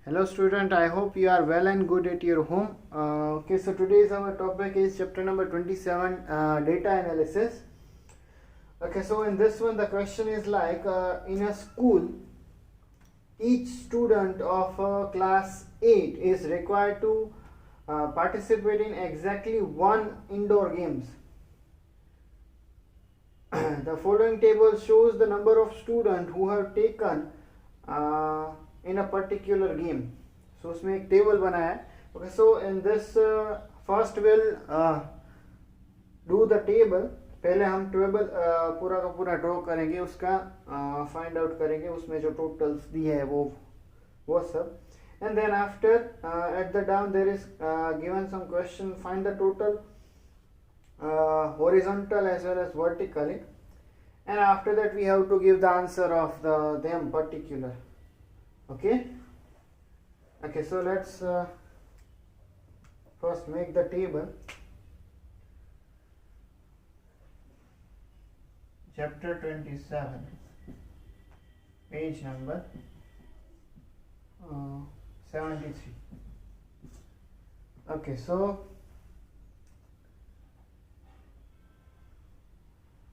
Hello student, I hope you are well and good at your home. Okay, so today's our topic is chapter number 27, data analysis. Okay, so in this one the question is like, in a school each student of class 8 is required to participate in exactly one indoor games. The following table shows the number of students who have taken in a particular game. So उसमें एक table बनाया है. Okay, so in this first we'll do the table. पहले हम table पूरा का पूरा draw करेंगे, उसका फाइंड आउट करेंगे, उसमें जो टोटल्स दिए है वो सब. And then after at the down there is given some question. Find the total horizontal as well as vertically, and after that we have to give the answer of them particular. Okay, so let's first make the table. Chapter 27, page number 73. Okay, so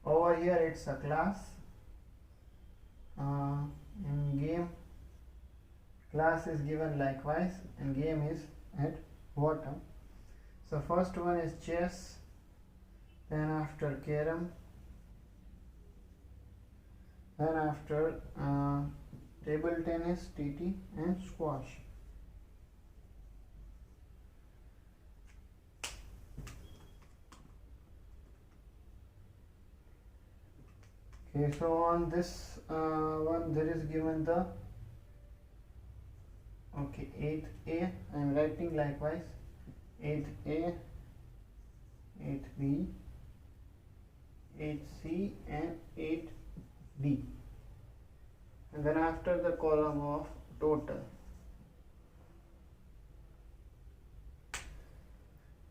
over here it's a class. In game, class is given likewise and game is at bottom. So first one is chess, then after carom, then after table tennis, TT, and squash. Okay, so on this one there is given the 8A. I am writing likewise 8A, 8B, 8C, and 8D. And then after the column of total.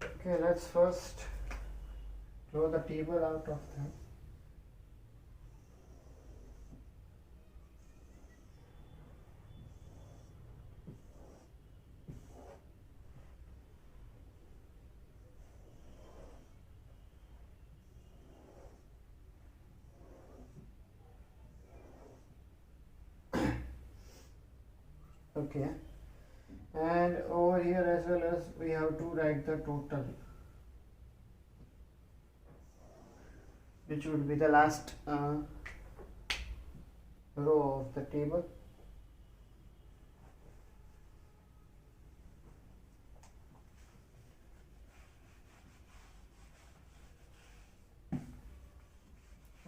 Okay, let's first draw the table out of them. Okay, and over here as well as we have to write the total, which would be the last row of the table.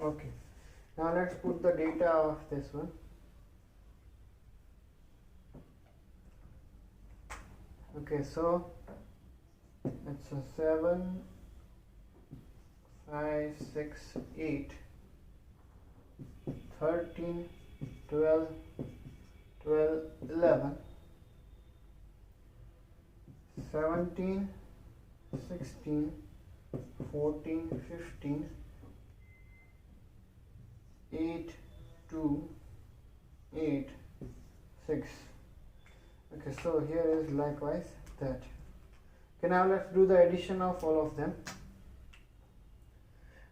Okay, now let's put the data of this one. Okay, so it's a 7, 5, 6, 8, 13, 12, 11, 17, 16, 14, 15, 8, 2, 8, 6. Okay, so here is likewise that. Okay, now let's do the addition of all of them.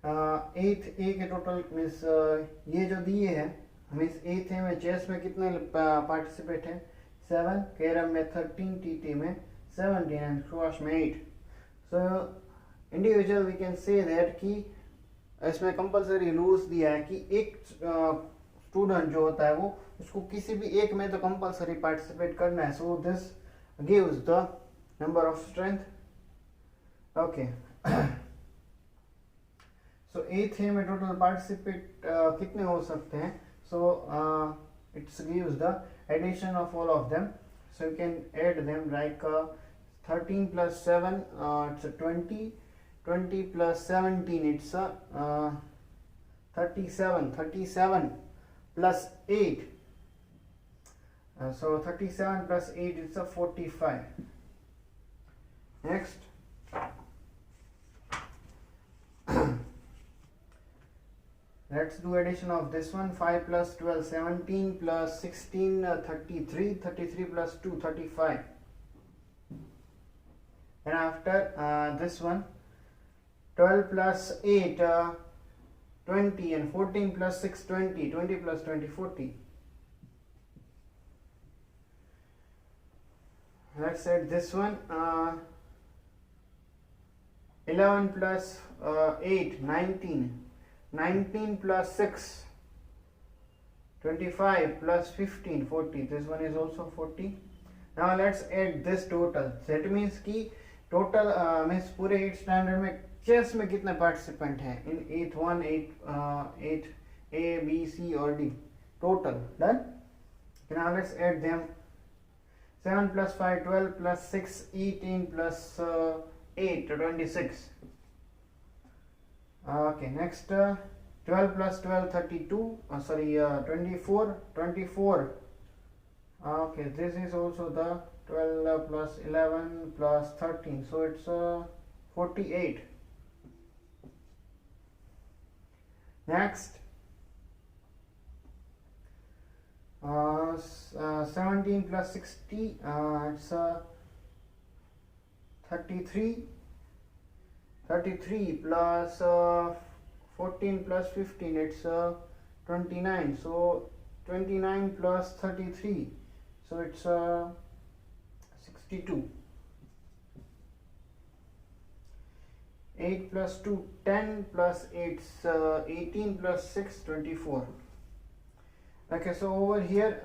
8 A के total means ये जो दिए हैं, means 8 है में chess में कितने participate हैं 7, कैरम में 13, टीटी में 17 एंड स्क्वैश में 8. So individual we can say that कि इसमें कंपलसरी रूल्स दिया है कि एक स्टूडेंट जो होता है वो उसको किसी भी एक में तो कंपलसरी पार्टिसिपेट करना है. So this gives the number of strength. Okay, so 8 है में टोटल पार्टिसिपेट कितने हो सकते हैं. So it's gives the addition of all of them. So you can add them like 13 plus 7 it's a 20, 20 plus 17 it's a 37 plus 8. So 37 plus 8 is a 45. Next, Let's do addition of this one. 5 plus 12, 17 plus 16, 33, 33 plus 2, 35. And after this one, 12 plus 8, 20, and 14 plus 6, 20, 20 plus 20, 40. Let's add this one. 11 plus 8, 19. 19 plus 6, 25 plus 15, 40. This one is also 40. Now let's add this total. That means कि total means पूरे 8th standard में chess में कितने participant हैं in 8th 1, 8 A, B, C और D total. Done. Now let's add them. 7 plus 5, 12 plus 6, 18 plus 8, 26. Okay, next 12 plus 12, 32. 24, 24. Okay, this is also the 12 plus 11 plus 13. So it's 48. Next, 17 plus 60. It's 33. 33 plus 14 plus 15, it's 29. So 29 plus 33, so it's 62. 8 plus 2, 10 plus 8, 18 plus 6, 24. Okay, so over here,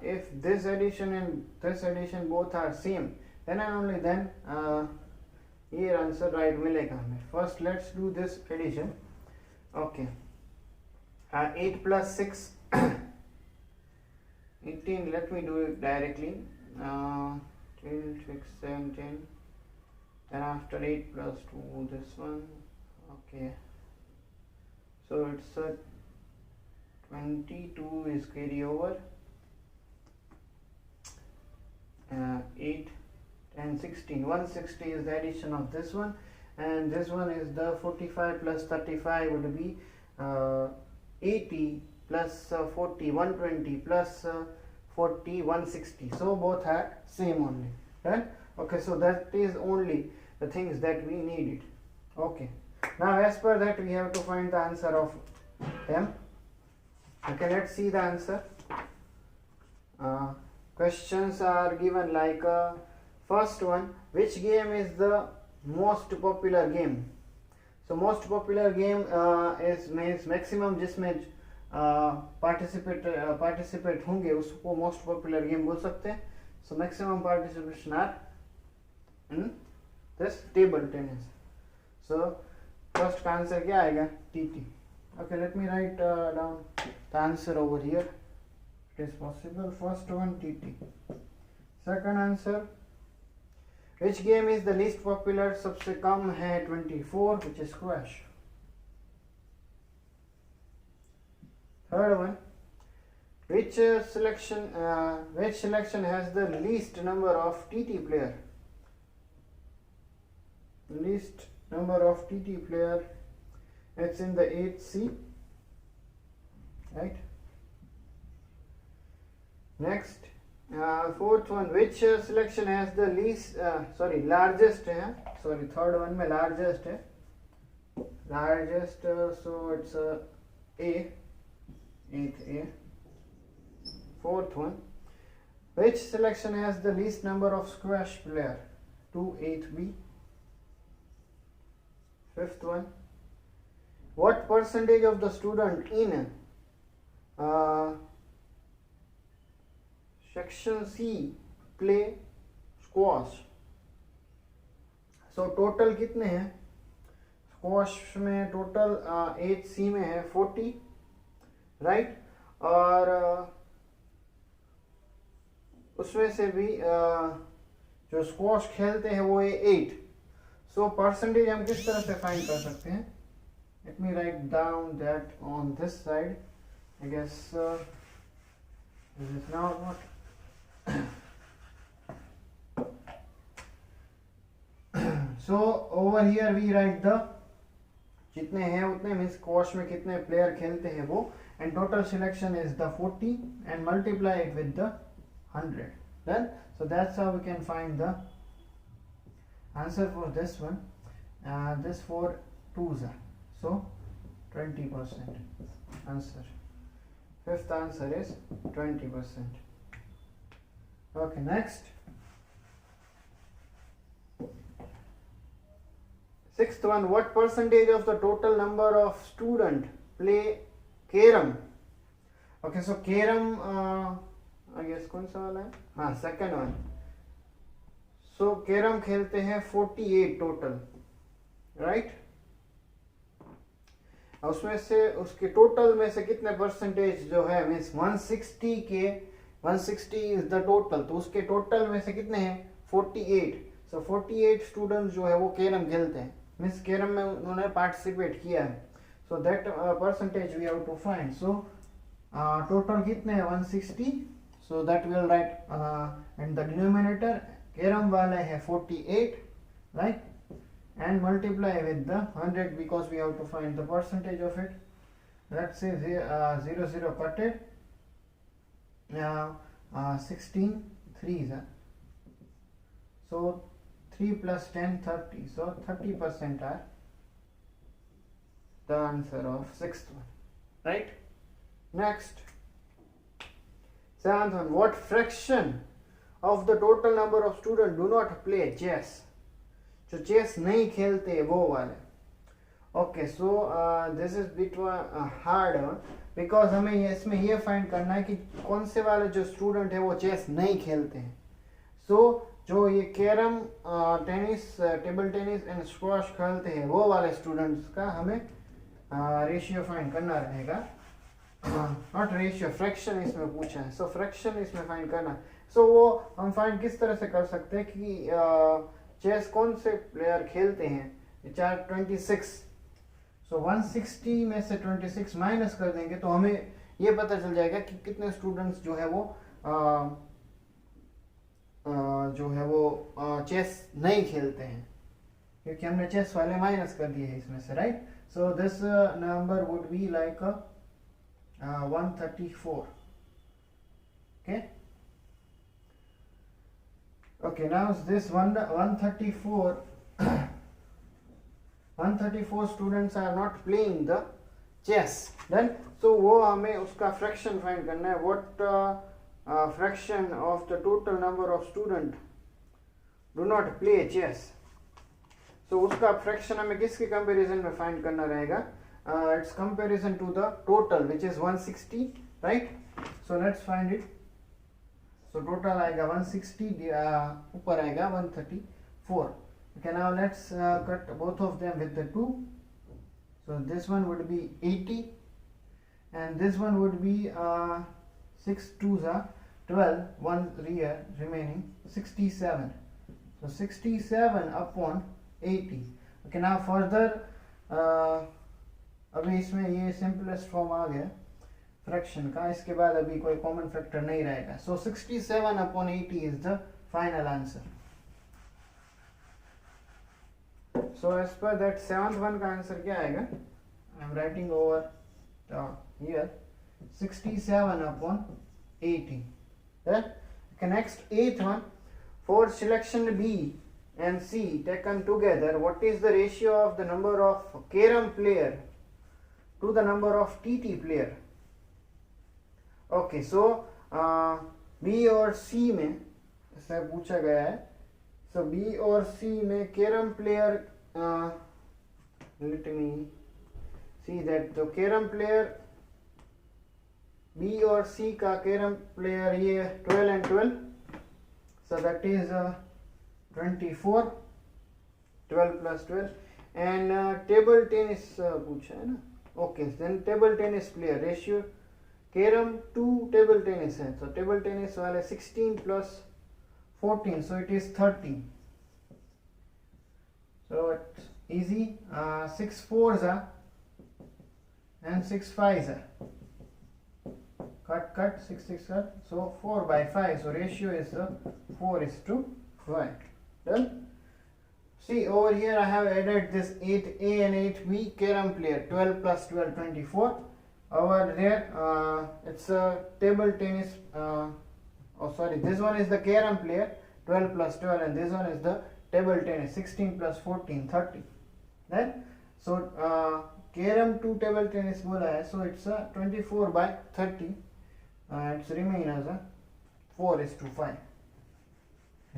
if this addition and this addition both are same, then and only then here answer right मिलेगा हमें. First let's do this addition. Okay, 8 plus 6, 18. Let me do it directly. 12, 6, 7, 10. Then after 8 plus 2, this one. Okay, so it's 22 is carry over. 8, 10, 16. 160 is the addition of this one, and this one is the 45 plus 35 would be 80 plus 40, 120 plus 40, 160. So both are same only. Right? Okay, so that is only the things that we needed. Okay, now as per that we have to find the answer of them. Okay, let's see the answer. Questions are given like first one, which game is the most popular game? So most popular game is means maximum जिसमें participate होंगे उसको most popular game बोल सकते हैं. So maximum participation are in this table tennis. So first का answer क्या आएगा? TT. Okay, let me write down the answer over here. It is possible. First one TT. Second answer, which game is the least popular? सबसे कम है 24, which is squash. Third one, which selection has the least number of TT player? Least number of TT player, it's in the 8C, right? Next, fourth one, which selection has the least largest है, third one में largest है, so it's A, 8th A. Fourth one, which selection has the least number of squash player? 2, 8th B. Fifth one, what percentage of the student in section C play squash? So total कितने हैं? Squash में total 8C में है 40, right? और उसमें से भी जो स्क्वॉश खेलते हैं वो है 8. So percentage हम किस तरह से फाइंड कर सकते हैं? Let me write down that on this side. I guess this is now what. So over here we write the जितने हैं उतने मीन्स स्क्वाश में कितने प्लेयर खेलते हैं वो, and total selection is the 40 and multiply it with the 100. Then so that's how we can find the answer for this one. This 4 2s are so 20% answer. Fifth answer is 20%. Okay, next. Sixth one, what percentage of the total number of student play carom? Okay, so carom I guess कौन सा वाला है? हाँ, second one. So carom खेलते हैं 48 total, right? उसमें से उसके टोटल में से कितने परसेंटेज जो है मीन्स 160 के 160 इज द टोटल, तो उसके टोटल में से कितने हैं 48. सो 48 स्टूडेंट्स जो है वो कैरम खेलते हैं, मीन्स कैरम में उन्होंने पार्टिसिपेट किया है. So that percentage we have to find. So total कितने हैं 160. So that will right and the denominator carrom वाला है 48, right, and multiply with the 100 because we have to find the percentage of it. Let's say 0 0 cutted, 16 3s, so 3 plus 10 30, so 30% are the answer of sixth one, right? Next, seventh one, what fraction of the total number of students do not play chess? जो chess नहीं खेलते वो वाले. Okay, so this is bit hard because हमें इसमें ये find करना है कि कौन से वाले जो स्टूडेंट है वो चेस नहीं खेलते हैं. सो जो ये carrom, tennis, table tennis and squash खेलते हैं वो वाले स्टूडेंट्स का हमें रेशियो फाइंड करना रहेगा. नॉट रेशियो, फ्रैक्शन इसमें पूछा है. सो फ्रैक्शन इसमें फाइंड करना. सो वो हम फाइंड किस तरह से कर सकते हैं कि चेस कौन से प्लेयर खेलते हैं. 26. सो 160 में से 26 माइनस कर देंगे तो हमें ये पता चल जाएगा कि कितने स्टूडेंट्स जो है वो चेस नहीं खेलते हैं, क्योंकि हमने चेस वाले माइनस कर दिए हैं इसमें से, right. So this number would be like 134. Okay. Okay, now this 134 134 students are not playing the chess. Then so वो हमें उसका fraction find करना है. What fraction of the total number of student do not play chess? So उसका fraction हमें किसके comparison में find करना रहेगा? It's comparison to the total which is 160, right? So let's find it. So total आएगा 160, ऊपर आएगा 134. Okay, now let's cut both of them with the 2. So this one would be 80 and this one would be 6 2s are 12, 1 remaining 67. So 67 upon 80. Okay, now further अभी इसमें ये simplest form आ गया fraction का. इसके बाद अभी कोई कॉमन फैक्टर नहीं रहेगा. So 67 upon 80 is the final answer. So as per that seventh one का आंसर क्या आएगा? I am writing over here 67 upon 80. Okay, next eighth one, for selection B and C taken together, what is the ratio of the number of carom player to the number of TT player? Okay, so B और C में ऐसा पूछा गया है. सो B और C में carrom player, let me see that the carrom player B और C का कैरम प्लेयर ये 12 and 12. So that is 24. 12 plus 12. And table tennis पूछा है ना. Okay, then table tennis player ratio carrom to table tennis है, तो table tennis वाले 16 plus 14, so it is 30. So it's easy. 6 4s are and 6 5s are. Cut 6 6 cut. So 4 by 5. So ratio is 4:5. Done. See over here I have added this 8A and 8B carom player, 12 plus 12, 24. Over there it's a table tennis, oh sorry, this one is the carom player, 12 plus 12, and this one is the table tennis, 16 plus 14, 30. Right? So carom to table tennis बोला है, so it's a 24 by 30. It's remain as a 4:5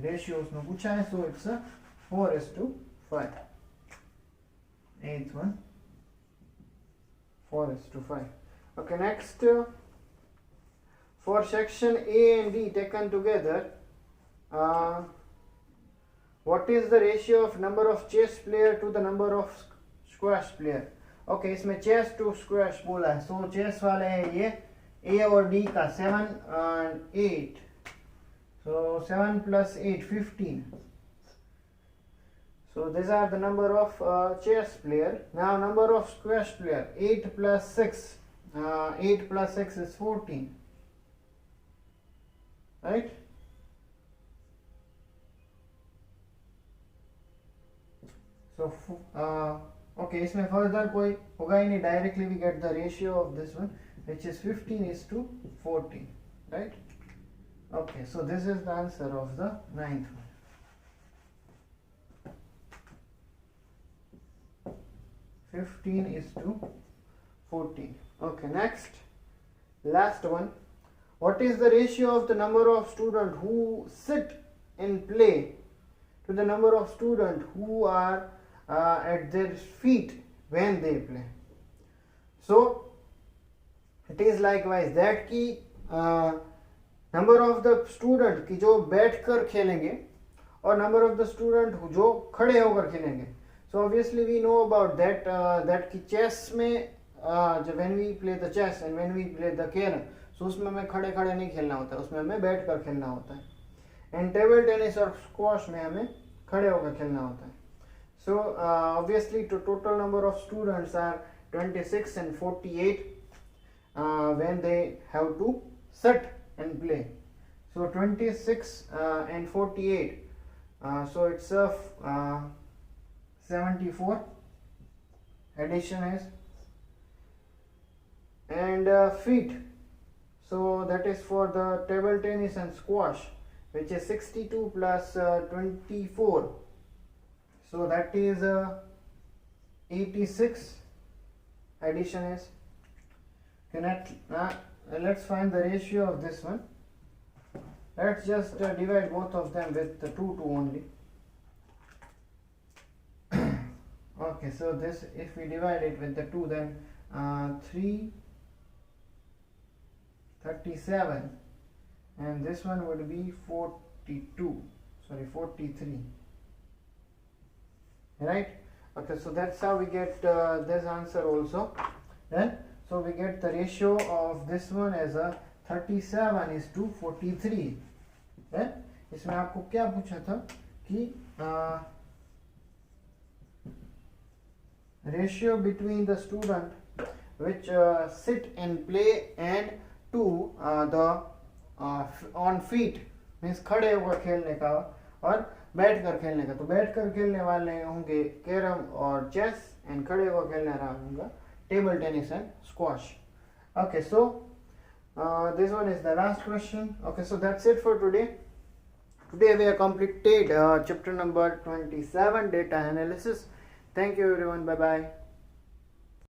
ratio उसमें पूछा है, so it's a 4:5. Eighth one, 4:5. Okay, next for section A and D taken together, what is the ratio of number of chess player to the number of squash player? Okay, इसमें chess to squash बोला है, so chess वाले हैं ये A और D का 7 and 8, so 7 plus 8, 15. So these are the number of chess player. Now number of squash player, 8 plus 6, 8 plus 6 is 14, right? So okay, इसमें further कोई होगा ही नहीं, directly we get the ratio of this one, which is 15:14, right? Okay, so this is the answer of the ninth one. 15:14. Okay, next, last one. What is the ratio of the number of students who sit and play to the number of students who are at their feet when they play? So it is likewise that की number of the student की जो बैठ कर खेलेंगे और number of the student जो खड़े होकर खेलेंगे. So obviously we know about that that कि chess में when we play the chess and when we play the carom, so उसमें हमें खड़े खड़े नहीं खेलना होता है, उसमें हमें बैठ कर खेलना होता है. And table tennis और squash में हमें खड़े होकर खेलना होता है. So obviously the total number of students are 26 and 48 when they have to sit and play. So 26 and 48, so it's a 74. Addition is, and feet, so that is for the table tennis and squash, which is 62 plus 24, so that is 86. Addition is, let's find the ratio of this one. Let's just divide both of them with the 2 only. Okay, so this, if we divide it with the 2, then 337, and this one would be 43, right? Okay, so that's how we get this answer also. Then so we get the ratio of this one as a 37:43. Then इसमें आपको क्या पूछा था कि ratio between the student which sit and play and to the on feet, means खड़े होकर खेलने का और बैठ कर खेलने का. तो बैठ कर खेलने वाले होंगे कैरम और चेस, एंड खड़े होकर खेलने वाला होगा table tennis and squash. Okay, so this one is the last question. Okay, so that's it for today. Today we have completed chapter number 27, data analysis. Thank you everyone. Bye bye.